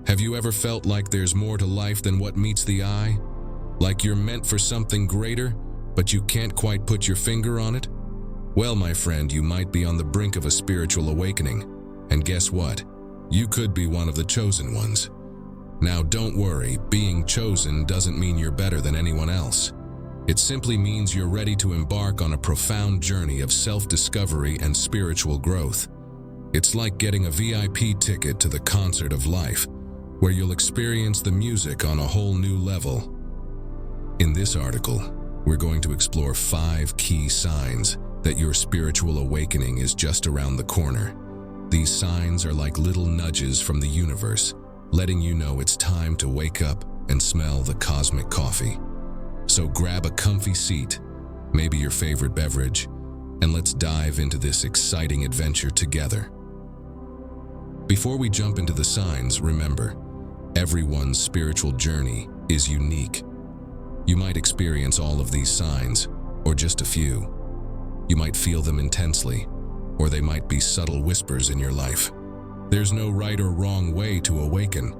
Have you ever felt like there's more to life than what meets the eye? Like you're meant for something greater, but you can't quite put your finger on it? Well, my friend, you might be on the brink of a spiritual awakening. And guess what? You could be one of the chosen ones. Now, don't worry, being chosen doesn't mean you're better than anyone else. It simply means you're ready to embark on a profound journey of self-discovery and spiritual growth. It's like getting a VIP ticket to the concert of life, where you'll experience the music on a whole new level. In this article, we're going to explore 5 key signs that your spiritual awakening is just around the corner. These signs are like little nudges from the universe, letting you know it's time to wake up and smell the cosmic coffee. So grab a comfy seat, maybe your favorite beverage, and let's dive into this exciting adventure together. Before we jump into the signs, remember, everyone's spiritual journey is unique. You might experience all of these signs, or just a few. You might feel them intensely, or they might be subtle whispers in your life. There's no right or wrong way to awaken.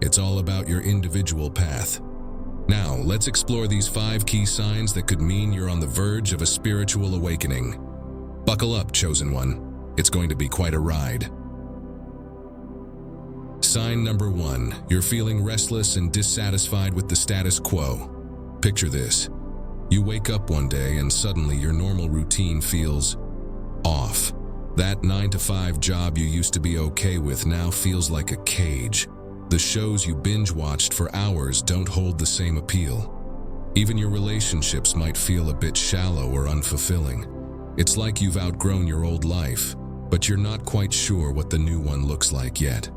It's all about your individual path. Now, let's explore these 5 key signs that could mean you're on the verge of a spiritual awakening. Buckle up, chosen one. It's going to be quite a ride. Sign number 1, you're feeling restless and dissatisfied with the status quo. Picture this. You wake up one day and suddenly your normal routine feels off. That 9-to-5 job you used to be okay with now feels like a cage. The shows you binge-watched for hours don't hold the same appeal. Even your relationships might feel a bit shallow or unfulfilling. It's like you've outgrown your old life, but you're not quite sure what the new one looks like yet.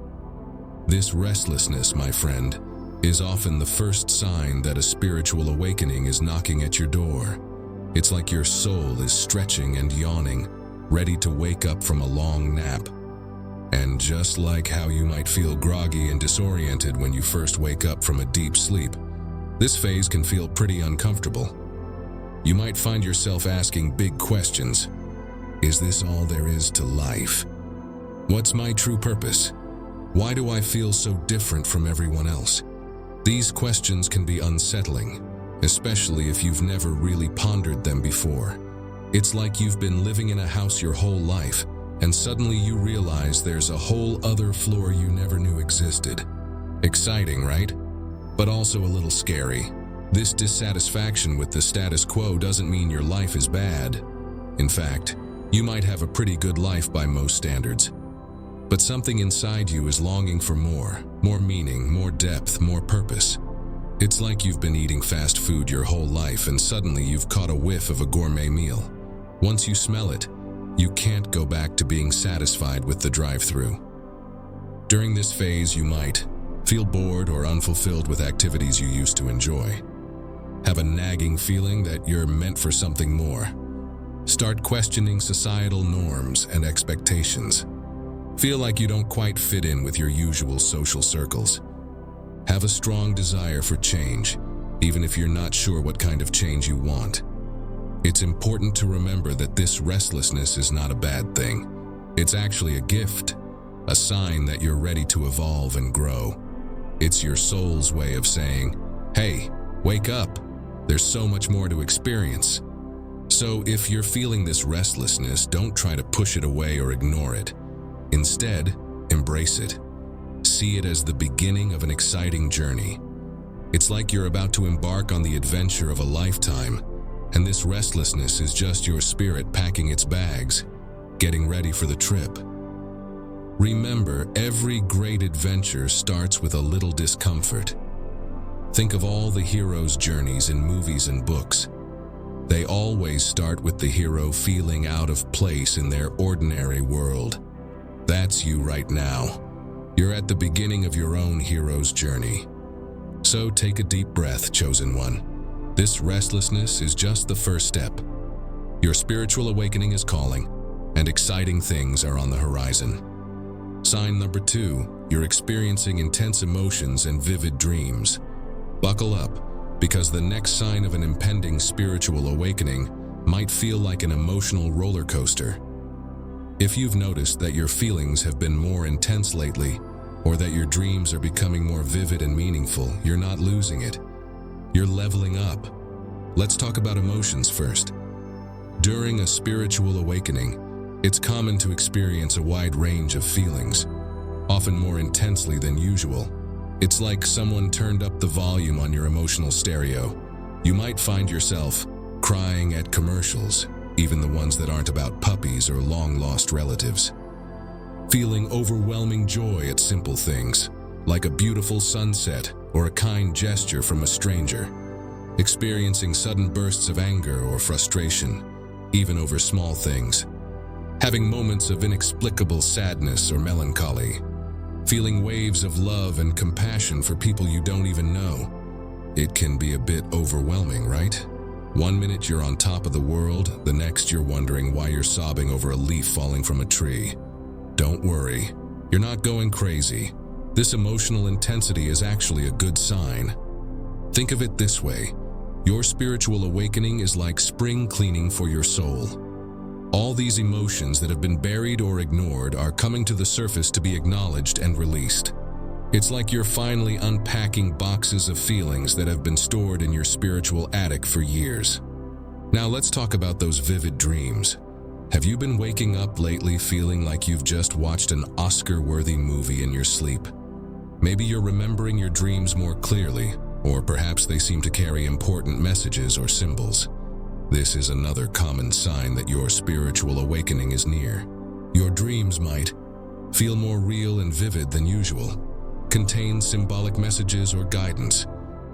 This restlessness, my friend, is often the first sign that a spiritual awakening is knocking at your door. It's like your soul is stretching and yawning, ready to wake up from a long nap. And just like how you might feel groggy and disoriented when you first wake up from a deep sleep, this phase can feel pretty uncomfortable. You might find yourself asking big questions. Is this all there is to life? What's my true purpose? Why do I feel so different from everyone else? These questions can be unsettling, especially if you've never really pondered them before. It's like you've been living in a house your whole life, and suddenly you realize there's a whole other floor you never knew existed. Exciting, right? But also a little scary. This dissatisfaction with the status quo doesn't mean your life is bad. In fact, you might have a pretty good life by most standards. But something inside you is longing for more meaning, more depth, more purpose. It's like you've been eating fast food your whole life and suddenly you've caught a whiff of a gourmet meal. Once you smell it, you can't go back to being satisfied with the drive-thru. During this phase, you might feel bored or unfulfilled with activities you used to enjoy. Have a nagging feeling that you're meant for something more. Start questioning societal norms and expectations. Feel like you don't quite fit in with your usual social circles. Have a strong desire for change, even if you're not sure what kind of change you want. It's important to remember that this restlessness is not a bad thing. It's actually a gift, a sign that you're ready to evolve and grow. It's your soul's way of saying, hey, wake up, there's so much more to experience. So if you're feeling this restlessness, don't try to push it away or ignore it. Instead, embrace it. See it as the beginning of an exciting journey. It's like you're about to embark on the adventure of a lifetime, and this restlessness is just your spirit packing its bags, getting ready for the trip. Remember, every great adventure starts with a little discomfort. Think of all the heroes' journeys in movies and books. They always start with the hero feeling out of place in their ordinary world. That's you right now. You're at the beginning of your own hero's journey. So take a deep breath, chosen one. This restlessness is just the first step. Your spiritual awakening is calling, and exciting things are on the horizon. Sign number 2, you're experiencing intense emotions and vivid dreams. Buckle up, because the next sign of an impending spiritual awakening might feel like an emotional roller coaster. If you've noticed that your feelings have been more intense lately, or that your dreams are becoming more vivid and meaningful, you're not losing it. You're leveling up. Let's talk about emotions first. During a spiritual awakening, it's common to experience a wide range of feelings, often more intensely than usual. It's like someone turned up the volume on your emotional stereo. You might find yourself crying at commercials, even the ones that aren't about puppies or long-lost relatives. Feeling overwhelming joy at simple things, like a beautiful sunset or a kind gesture from a stranger. Experiencing sudden bursts of anger or frustration, even over small things. Having moments of inexplicable sadness or melancholy. Feeling waves of love and compassion for people you don't even know. It can be a bit overwhelming, right? One minute you're on top of the world, the next you're wondering why you're sobbing over a leaf falling from a tree. Don't worry, you're not going crazy. This emotional intensity is actually a good sign. Think of it this way. Your spiritual awakening is like spring cleaning for your soul. All these emotions that have been buried or ignored are coming to the surface to be acknowledged and released. It's like you're finally unpacking boxes of feelings that have been stored in your spiritual attic for years. Now let's talk about those vivid dreams. Have you been waking up lately feeling like you've just watched an Oscar-worthy movie in your sleep? Maybe you're remembering your dreams more clearly, or perhaps they seem to carry important messages or symbols. This is another common sign that your spiritual awakening is near. Your dreams might feel more real and vivid than usual, contain symbolic messages or guidance,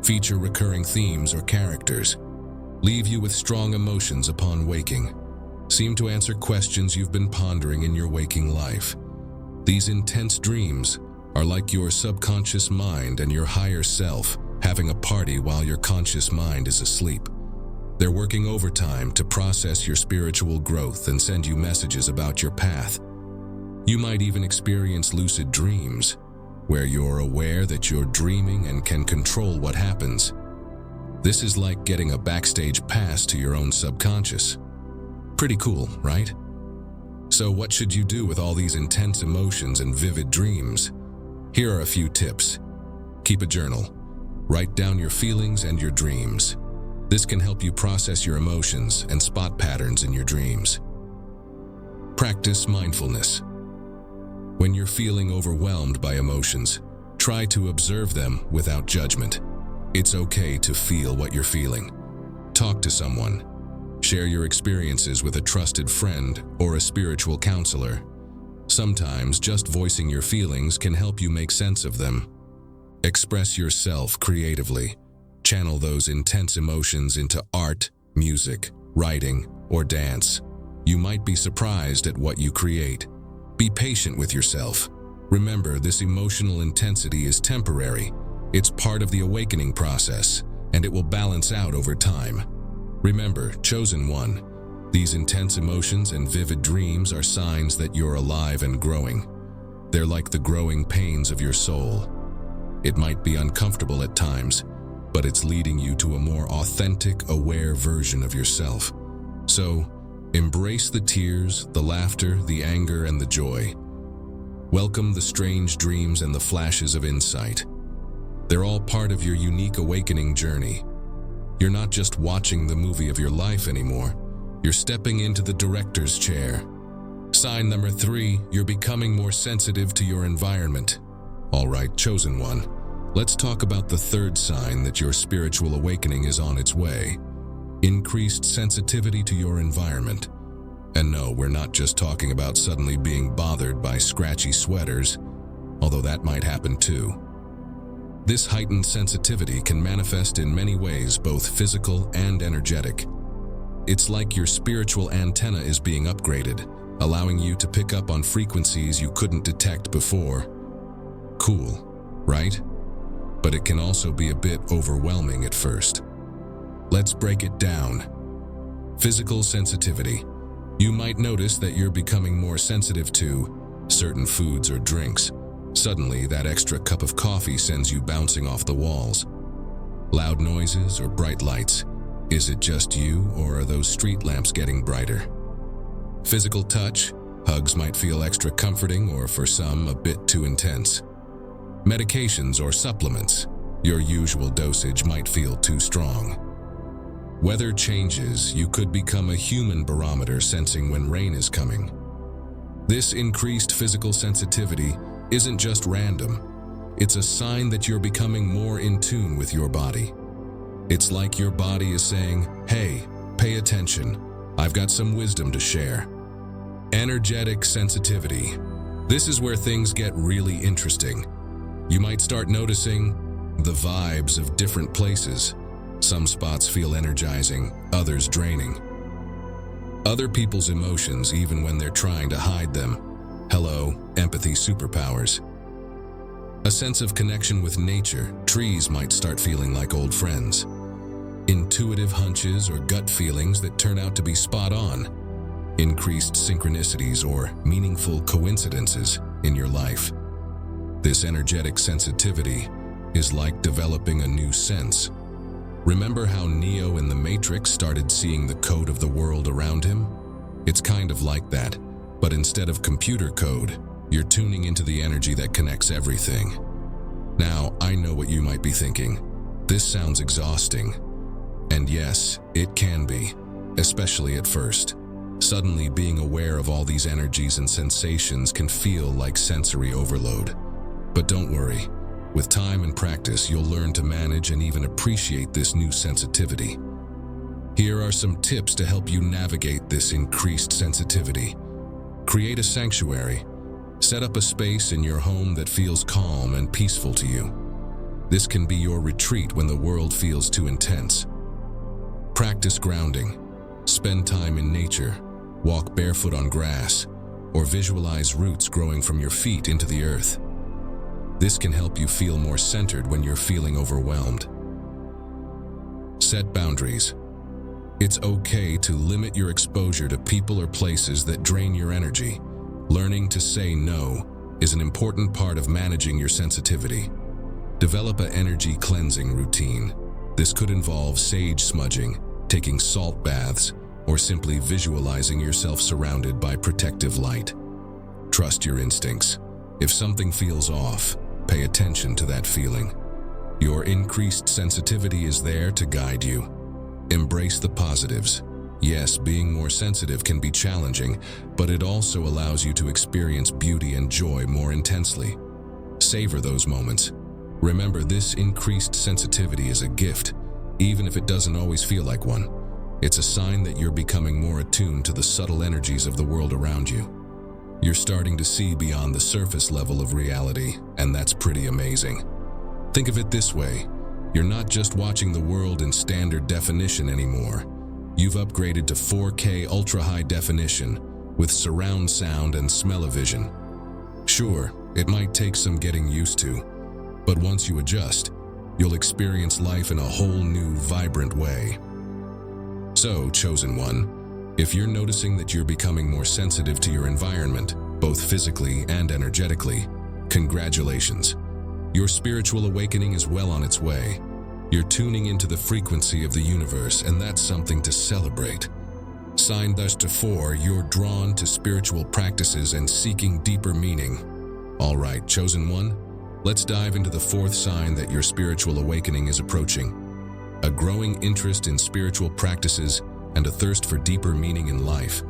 feature recurring themes or characters, leave you with strong emotions upon waking, seem to answer questions you've been pondering in your waking life. These intense dreams are like your subconscious mind and your higher self having a party while your conscious mind is asleep. They're working overtime to process your spiritual growth and send you messages about your path. You might even experience lucid dreams, where you're aware that you're dreaming and can control what happens. This is like getting a backstage pass to your own subconscious. Pretty cool, right? So what should you do with all these intense emotions and vivid dreams? Here are a few tips. Keep a journal. Write down your feelings and your dreams. This can help you process your emotions and spot patterns in your dreams. Practice mindfulness. When you're feeling overwhelmed by emotions, try to observe them without judgment. It's okay to feel what you're feeling. Talk to someone. Share your experiences with a trusted friend or a spiritual counselor. Sometimes just voicing your feelings can help you make sense of them. Express yourself creatively. Channel those intense emotions into art, music, writing, or dance. You might be surprised at what you create. Be patient with yourself. Remember, this emotional intensity is temporary. It's part of the awakening process, and it will balance out over time. Remember, chosen one, these intense emotions and vivid dreams are signs that you're alive and growing. They're like the growing pains of your soul. It might be uncomfortable at times, but it's leading you to a more authentic, aware version of yourself. So, embrace the tears, the laughter, the anger, and the joy. Welcome the strange dreams and the flashes of insight. They're all part of your unique awakening journey. You're not just watching the movie of your life anymore. You're stepping into the director's chair. Sign number 3, you're becoming more sensitive to your environment. All right, chosen one. Let's talk about the third sign that your spiritual awakening is on its way. Increased sensitivity to your environment. And no, we're not just talking about suddenly being bothered by scratchy sweaters, although that might happen too. This heightened sensitivity can manifest in many ways, both physical and energetic. It's like your spiritual antenna is being upgraded, allowing you to pick up on frequencies you couldn't detect before. Cool, right? But it can also be a bit overwhelming at first. Let's break it down. Physical sensitivity. You might notice that you're becoming more sensitive to certain foods or drinks. Suddenly, that extra cup of coffee sends you bouncing off the walls. Loud noises or bright lights. Is it just you, or are those street lamps getting brighter? Physical touch. Hugs might feel extra comforting, or for some, a bit too intense. Medications or supplements, your usual dosage might feel too strong. Weather changes, you could become a human barometer sensing when rain is coming. This increased physical sensitivity isn't just random. It's a sign that you're becoming more in tune with your body. It's like your body is saying, "Hey, pay attention. I've got some wisdom to share." Energetic sensitivity. This is where things get really interesting. You might start noticing the vibes of different places. Some spots feel energizing, others draining. Other people's emotions, even when they're trying to hide them. Hello, empathy superpowers. A sense of connection with nature. Trees might start feeling like old friends. Intuitive hunches or gut feelings that turn out to be spot on. Increased synchronicities or meaningful coincidences in your life. This energetic sensitivity is like developing a new sense. Remember how Neo in the Matrix started seeing the code of the world around him? It's kind of like that, but instead of computer code, you're tuning into the energy that connects everything. Now, I know what you might be thinking. This sounds exhausting. And yes, it can be, especially at first. Suddenly, being aware of all these energies and sensations can feel like sensory overload. But don't worry. With time and practice, you'll learn to manage and even appreciate this new sensitivity. Here are some tips to help you navigate this increased sensitivity. Create a sanctuary. Set up a space in your home that feels calm and peaceful to you. This can be your retreat when the world feels too intense. Practice grounding. Spend time in nature. Walk barefoot on grass, or visualize roots growing from your feet into the earth. This can help you feel more centered when you're feeling overwhelmed. Set boundaries. It's okay to limit your exposure to people or places that drain your energy. Learning to say no is an important part of managing your sensitivity. Develop an energy cleansing routine. This could involve sage smudging, taking salt baths, or simply visualizing yourself surrounded by protective light. Trust your instincts. If something feels off, pay attention to that feeling. Your increased sensitivity is there to guide you. Embrace the positives. Yes, being more sensitive can be challenging, but it also allows you to experience beauty and joy more intensely. Savor those moments. Remember, this increased sensitivity is a gift, even if it doesn't always feel like one. It's a sign that you're becoming more attuned to the subtle energies of the world around you. You're starting to see beyond the surface level of reality, and that's pretty amazing. Think of it this way. You're not just watching the world in standard definition anymore. You've upgraded to 4K ultra-high definition with surround sound and smell-o-vision. Sure, it might take some getting used to, but once you adjust, you'll experience life in a whole new, vibrant way. So, chosen one, if you're noticing that you're becoming more sensitive to your environment, both physically and energetically, congratulations. Your spiritual awakening is well on its way. You're tuning into the frequency of the universe, and that's something to celebrate. Sign thus to 4, you're drawn to spiritual practices and seeking deeper meaning. All right, chosen one, let's dive into the 4th sign that your spiritual awakening is approaching. A growing interest in spiritual practices and a thirst for deeper meaning in life.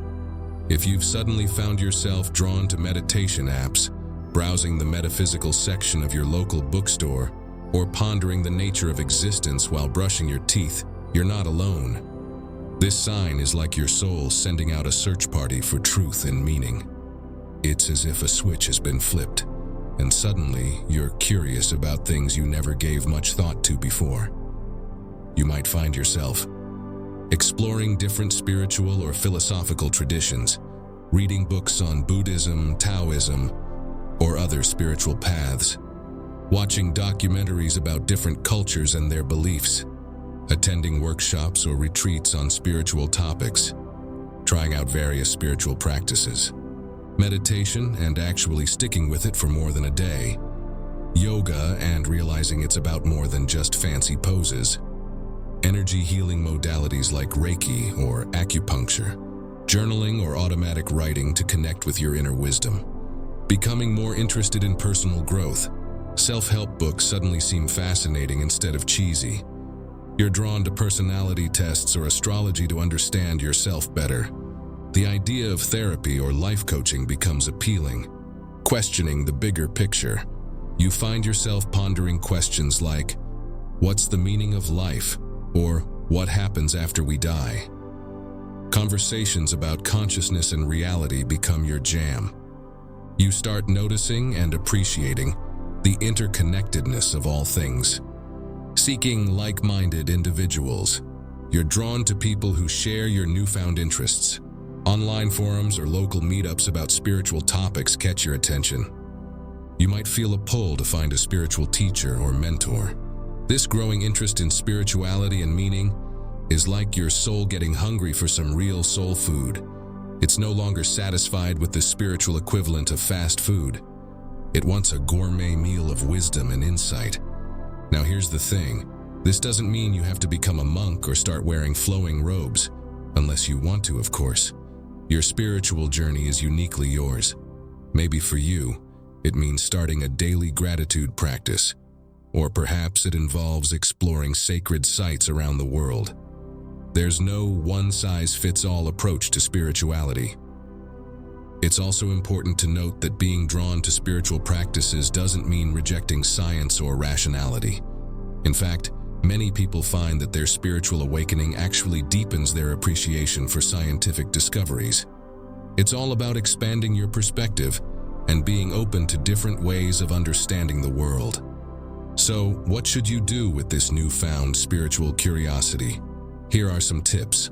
If you've suddenly found yourself drawn to meditation apps, browsing the metaphysical section of your local bookstore, or pondering the nature of existence while brushing your teeth, you're not alone. This sign is like your soul sending out a search party for truth and meaning. It's as if a switch has been flipped, and suddenly you're curious about things you never gave much thought to before. You might find yourself exploring different spiritual or philosophical traditions, reading books on Buddhism, Taoism, or other spiritual paths, watching documentaries about different cultures and their beliefs, attending workshops or retreats on spiritual topics, trying out various spiritual practices, meditation and actually sticking with it for more than a day, yoga and realizing it's about more than just fancy poses, energy healing modalities like Reiki or acupuncture, journaling or automatic writing to connect with your inner wisdom, becoming more interested in personal growth, Self-help books suddenly seem fascinating instead of cheesy. You're drawn to personality tests or astrology to understand yourself better. The idea of therapy or life coaching becomes appealing. Questioning the bigger picture, you find yourself pondering questions like, what's the meaning of life? Or what happens after we die? Conversations about consciousness and reality become your jam. You start noticing and appreciating the interconnectedness of all things. Seeking like-minded individuals, you're drawn to people who share your newfound interests. Online forums or local meetups about spiritual topics catch your attention. You might feel a pull to find a spiritual teacher or mentor. This growing interest in spirituality and meaning is like your soul getting hungry for some real soul food. It's no longer satisfied with the spiritual equivalent of fast food. It wants a gourmet meal of wisdom and insight. Now here's the thing. This doesn't mean you have to become a monk or start wearing flowing robes, unless you want to, of course. Your spiritual journey is uniquely yours. Maybe for you, it means starting a daily gratitude practice, or perhaps it involves exploring sacred sites around the world. There's no one-size-fits-all approach to spirituality. It's also important to note that being drawn to spiritual practices doesn't mean rejecting science or rationality. In fact, many people find that their spiritual awakening actually deepens their appreciation for scientific discoveries. It's all about expanding your perspective and being open to different ways of understanding the world. So, what should you do with this newfound spiritual curiosity? Here are some tips.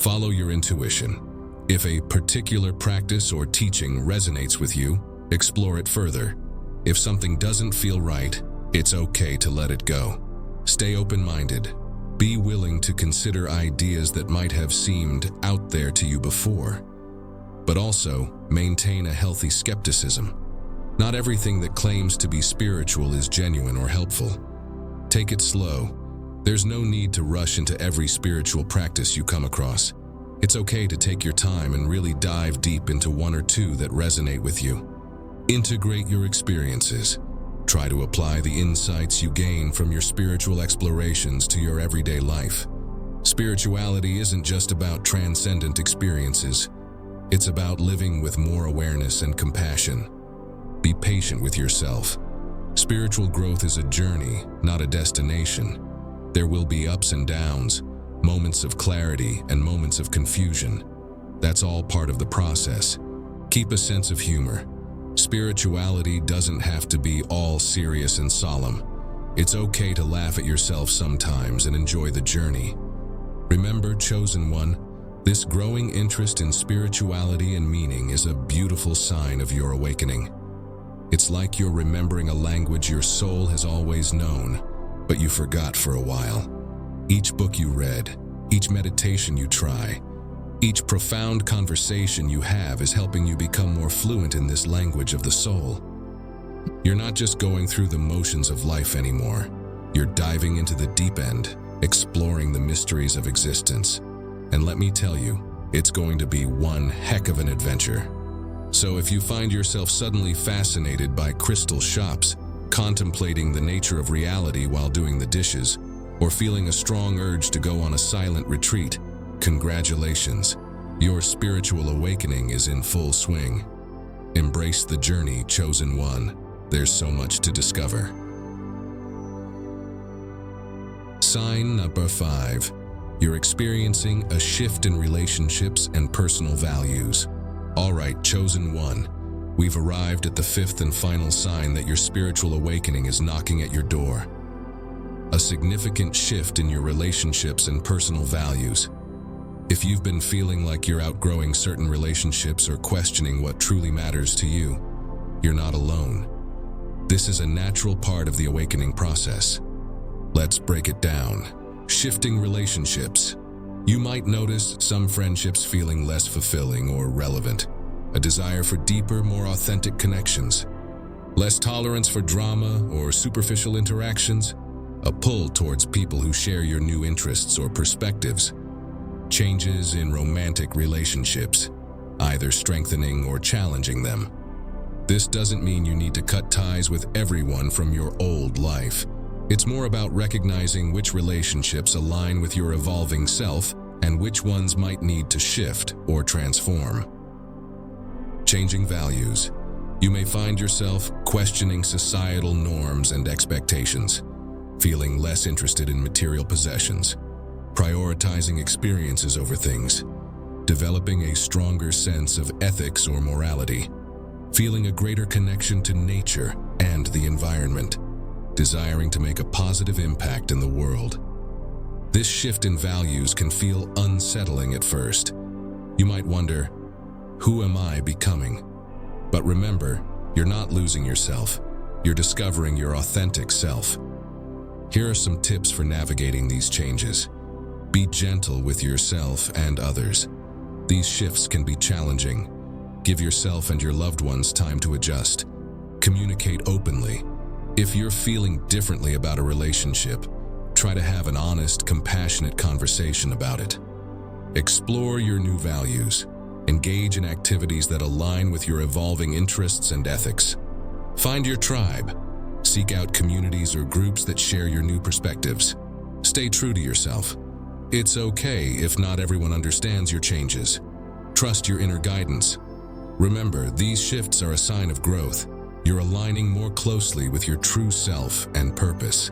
Follow your intuition. If a particular practice or teaching resonates with you, explore it further. If something doesn't feel right, it's okay to let it go. Stay open-minded. Be willing to consider ideas that might have seemed out there to you before. But also, maintain a healthy skepticism. Not everything that claims to be spiritual is genuine or helpful. Take it slow. There's no need to rush into every spiritual practice you come across. It's okay to take your time and really dive deep into one or two that resonate with you. Integrate your experiences. Try to apply the insights you gain from your spiritual explorations to your everyday life. Spirituality isn't just about transcendent experiences. It's about living with more awareness and compassion. Be patient with yourself. Spiritual growth is a journey, not a destination. There will be ups and downs, moments of clarity and moments of confusion. That's all part of the process. Keep a sense of humor. Spirituality doesn't have to be all serious and solemn. It's okay to laugh at yourself sometimes and enjoy the journey. Remember, chosen one, this growing interest in spirituality and meaning is a beautiful sign of your awakening. It's like you're remembering a language your soul has always known, but you forgot for a while. Each book you read, each meditation you try, each profound conversation you have is helping you become more fluent in this language of the soul. You're not just going through the motions of life anymore. You're diving into the deep end, exploring the mysteries of existence. And let me tell you, it's going to be one heck of an adventure. So if you find yourself suddenly fascinated by crystal shops, contemplating the nature of reality while doing the dishes, or feeling a strong urge to go on a silent retreat, congratulations. Your spiritual awakening is in full swing. Embrace the journey, chosen one. There's so much to discover. Sign number 5. You're experiencing a shift in relationships and personal values. All right, chosen one. We've arrived at the 5th and final sign that your spiritual awakening is knocking at your door. A significant shift in your relationships and personal values. If you've been feeling like you're outgrowing certain relationships or questioning what truly matters to you, you're not alone. This is a natural part of the awakening process. Let's break it down. Shifting relationships. You might notice some friendships feeling less fulfilling or relevant, a desire for deeper, more authentic connections, less tolerance for drama or superficial interactions, a pull towards people who share your new interests or perspectives, changes in romantic relationships, either strengthening or challenging them. This doesn't mean you need to cut ties with everyone from your old life. It's more about recognizing which relationships align with your evolving self and which ones might need to shift or transform. Changing values. You may find yourself questioning societal norms and expectations, feeling less interested in material possessions, prioritizing experiences over things, developing a stronger sense of ethics or morality, feeling a greater connection to nature and the environment, desiring to make a positive impact in the world. This shift in values can feel unsettling at first. You might wonder, who am I becoming? But remember, you're not losing yourself. You're discovering your authentic self. Here are some tips for navigating these changes. Be gentle with yourself and others. These shifts can be challenging. Give yourself and your loved ones time to adjust. Communicate openly. If you're feeling differently about a relationship, try to have an honest, compassionate conversation about it. Explore your new values. Engage in activities that align with your evolving interests and ethics. Find your tribe. Seek out communities or groups that share your new perspectives. Stay true to yourself. It's okay if not everyone understands your changes. Trust your inner guidance. Remember, these shifts are a sign of growth. You're aligning more closely with your true self and purpose.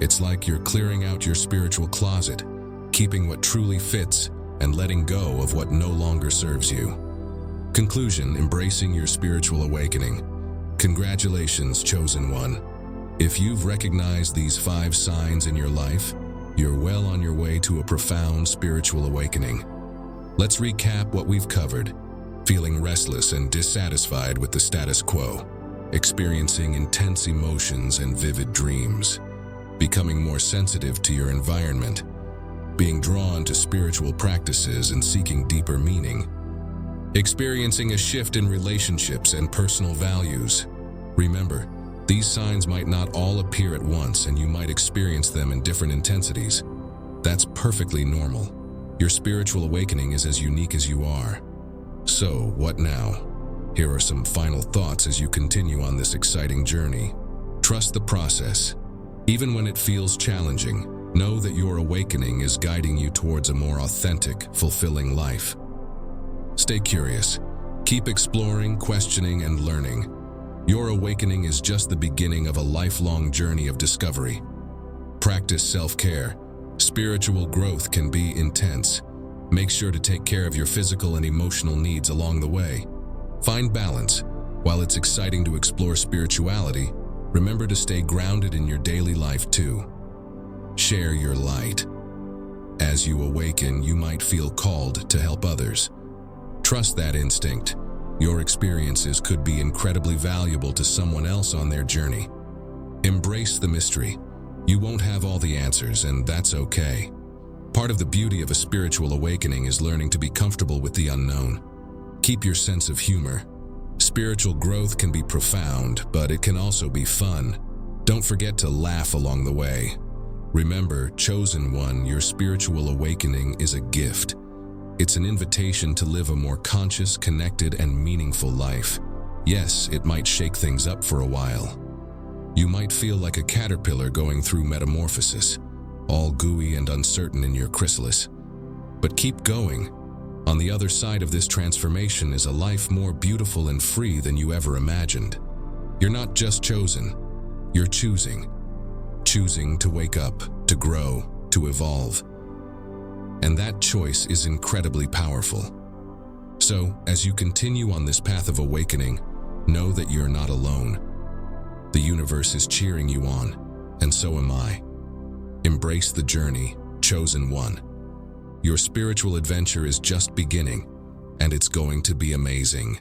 It's like you're clearing out your spiritual closet, keeping what truly fits and letting go of what no longer serves you. Conclusion: embracing your spiritual awakening. Congratulations, chosen one. If you've recognized these 5 signs in your life, you're well on your way to a profound spiritual awakening. Let's recap what we've covered. Feeling restless and dissatisfied with the status quo. Experiencing intense emotions and vivid dreams. Becoming more sensitive to your environment. Being drawn to spiritual practices and seeking deeper meaning. Experiencing a shift in relationships and personal values. Remember, these signs might not all appear at once, and you might experience them in different intensities. That's perfectly normal. Your spiritual awakening is as unique as you are. So, what now? Here are some final thoughts as you continue on this exciting journey. Trust the process. Even when it feels challenging, know that your awakening is guiding you towards a more authentic, fulfilling life. Stay curious. Keep exploring, questioning, and learning. Your awakening is just the beginning of a lifelong journey of discovery. Practice self-care. Spiritual growth can be intense. Make sure to take care of your physical and emotional needs along the way. Find balance. While it's exciting to explore spirituality, remember to stay grounded in your daily life too. Share your light. As you awaken, you might feel called to help others. Trust that instinct. Your experiences could be incredibly valuable to someone else on their journey. Embrace the mystery. You won't have all the answers, and that's okay. Part of the beauty of a spiritual awakening is learning to be comfortable with the unknown. Keep your sense of humor. Spiritual growth can be profound, but it can also be fun. Don't forget to laugh along the way. Remember, chosen one, your spiritual awakening is a gift. It's an invitation to live a more conscious, connected, and meaningful life. Yes, it might shake things up for a while. You might feel like a caterpillar going through metamorphosis, all gooey and uncertain in your chrysalis. But keep going. On the other side of this transformation is a life more beautiful and free than you ever imagined. You're not just chosen, you're choosing. Choosing to wake up, to grow, to evolve. And that choice is incredibly powerful. So, as you continue on this path of awakening, know that you're not alone. The universe is cheering you on, and so am I. Embrace the journey, chosen one. Your spiritual adventure is just beginning, and it's going to be amazing.